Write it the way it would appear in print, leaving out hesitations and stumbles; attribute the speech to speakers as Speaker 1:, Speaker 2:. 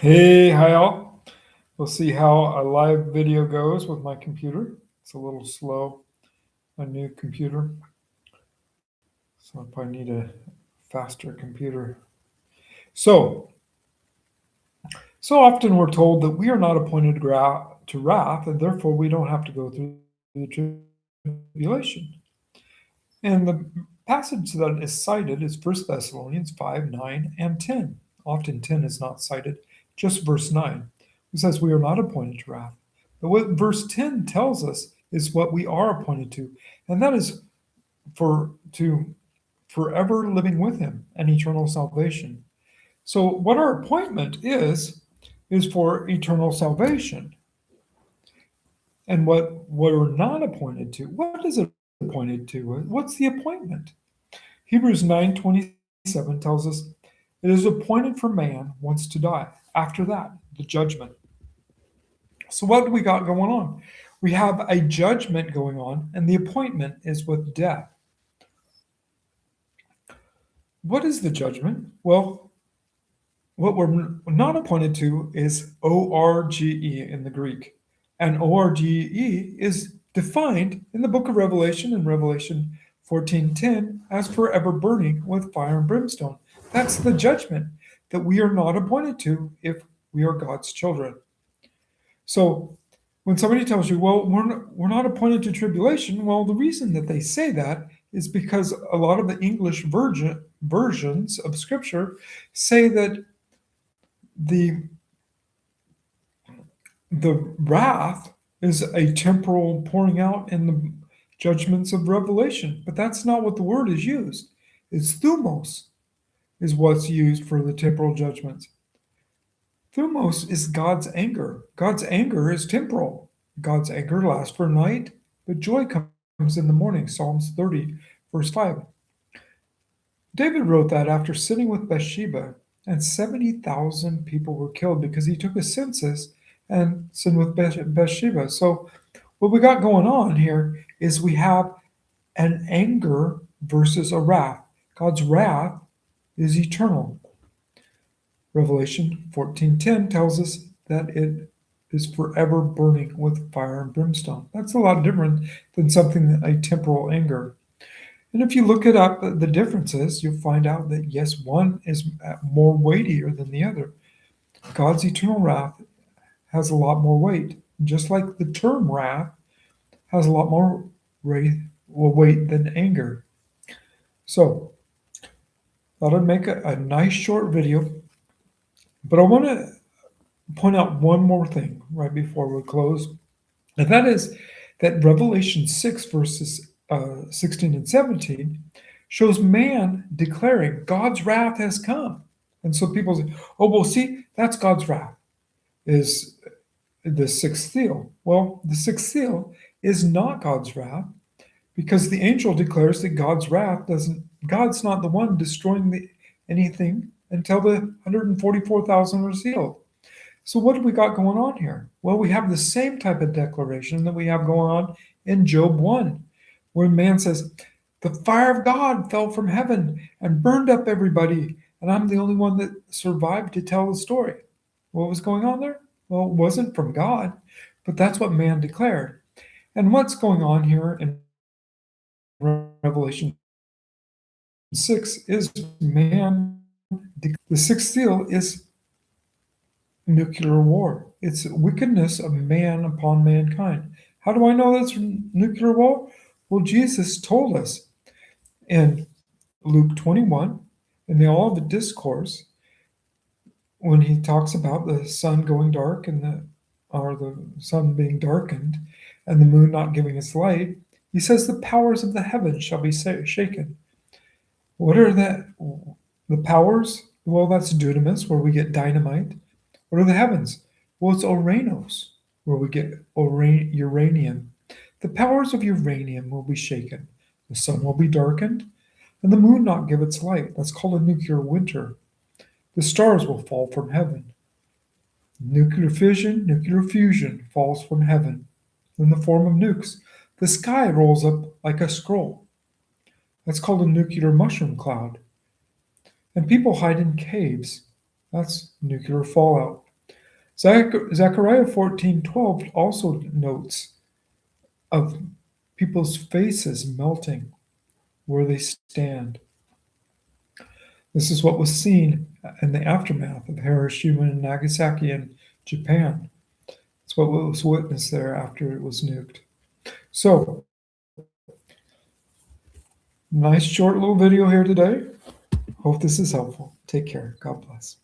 Speaker 1: Hey, hi all. We'll see how a live video goes with my computer. It's a little slow, a new computer, so I probably need a faster computer. So, so often we're told that we are not appointed to wrath, and therefore we don't have to go through the tribulation. And the passage that is cited is 1 Thessalonians 5, 9, and 10. Often 10 is not cited, just verse 9. It says we are not appointed to wrath. But what verse 10 tells us is what we are appointed to, and that is to forever living with him and eternal salvation. So what our appointment is for eternal salvation. And what we're not appointed to, what is it appointed to? What's the appointment? Hebrews 9:27 tells us it is appointed for man once to die. After that, the judgment. So what do we got going on? We have a judgment going on, and the appointment is with death. What is the judgment? Well, what we're not appointed to is orge in the Greek. And orge is defined in the book of Revelation in Revelation 14:10 as forever burning with fire and brimstone. That's the judgment that we are not appointed to if we are God's children. So when somebody tells you, well, we're not appointed to tribulation, well, the reason that they say that is because a lot of the English versions of Scripture say that the the wrath is a temporal pouring out in the judgments of Revelation, but that's not what the word is used. It's thumos is what's used for the temporal judgments. Thumos is God's anger. God's anger is temporal. God's anger lasts for a night, but joy comes in the morning. Psalms 30, verse 5. David wrote that after sitting with Bathsheba, and 70,000 people were killed because he took a census and sinned with Bathsheba. So, what we got going on here is we have an anger versus a wrath. God's wrath is eternal. Revelation 14:10 tells us that it is forever burning with fire and brimstone. That's a lot different than something a temporal anger. And if you look it up, the differences, you'll find out that yes, one is more weightier than the other. God's eternal wrath has a lot more weight, just like the term wrath has a lot more weight than anger. So, thought I'd make a nice short video, but I want to point out one more thing right before we close, and that is that Revelation 6, verses 16 and 17 shows man declaring God's wrath has come. And so people say, oh, well, see, that's God's wrath, is the sixth seal. Well, the sixth seal is not God's wrath because the angel declares that God's not the one destroying anything until the 144,000 are sealed. So what do we got going on here? Well, we have the same type of declaration that we have going on in Job 1, where man says, the fire of God fell from heaven and burned up everybody, and I'm the only one that survived to tell the story. What was going on there? Well, it wasn't from God, but that's what man declared. And what's going on here in Revelation 6 is man, the sixth seal is nuclear war. It's wickedness of man upon mankind. How do I know that's nuclear war? Well, Jesus told us in Luke 21, in the Olivet Discourse, when he talks about the sun going dark or the sun being darkened and the moon not giving its light, he says the powers of the heavens shall be shaken. What are the powers? Well, that's dunamis, where we get dynamite. What are the heavens? Well, it's Uranus, where we get uranium. The powers of uranium will be shaken. The sun will be darkened, and the moon not give its light. That's called a nuclear winter. The stars will fall from heaven. Nuclear fission, nuclear fusion falls from heaven in the form of nukes. The sky rolls up like a scroll. That's called a nuclear mushroom cloud. And people hide in caves. That's nuclear fallout. Zechariah 14:12 also notes of people's faces melting where they stand. This is what was seen in the aftermath of Hiroshima and Nagasaki in Japan. It's what was witnessed there after it was nuked. So, nice short little video here today. Hope this is helpful. Take care. God bless.